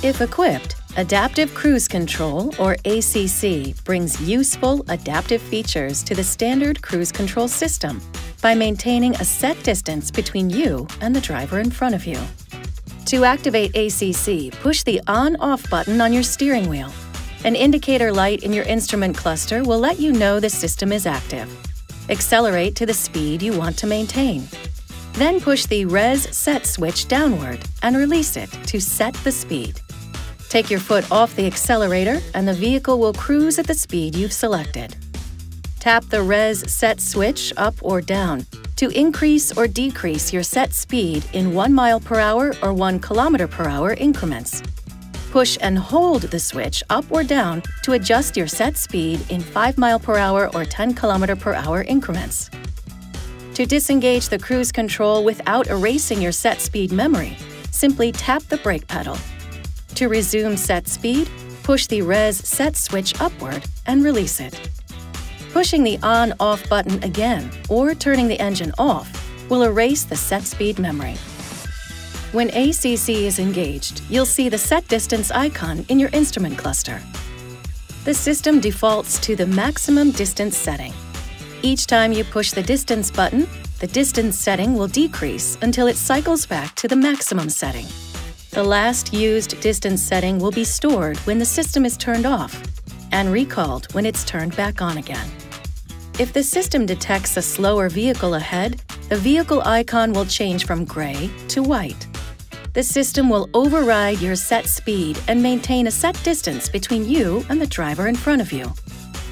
If equipped, Adaptive Cruise Control, or ACC, brings useful adaptive features to the standard cruise control system by maintaining a set distance between you and the driver in front of you. To activate ACC, push the on-off button on your steering wheel. An indicator light in your instrument cluster will let you know the system is active. Accelerate to the speed you want to maintain. Then push the Res Set switch downward and release it to set the speed. Take your foot off the accelerator and the vehicle will cruise at the speed you've selected. Tap the Res Set switch up or down to increase or decrease your set speed in 1 mile per hour or 1 kilometer per hour increments. Push and hold the switch up or down to adjust your set speed in 5 mile per hour or 10 kilometer per hour increments. To disengage the cruise control without erasing your set speed memory, simply tap the brake pedal. To resume set speed, push the Res Set switch upward and release it. Pushing the on-off button again or turning the engine off will erase the set speed memory. When ACC is engaged, you'll see the set distance icon in your instrument cluster. The system defaults to the maximum distance setting. Each time you push the distance button, the distance setting will decrease until it cycles back to the maximum setting. The last used distance setting will be stored when the system is turned off and recalled when it's turned back on again. If the system detects a slower vehicle ahead, the vehicle icon will change from gray to white. The system will override your set speed and maintain a set distance between you and the driver in front of you.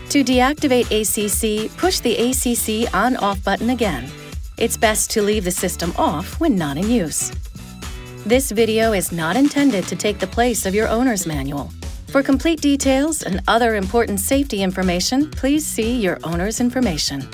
To deactivate ACC, push the ACC on-off button again. It's best to leave the system off when not in use. This video is not intended to take the place of your owner's manual. For complete details and other important safety information, please see your owner's information.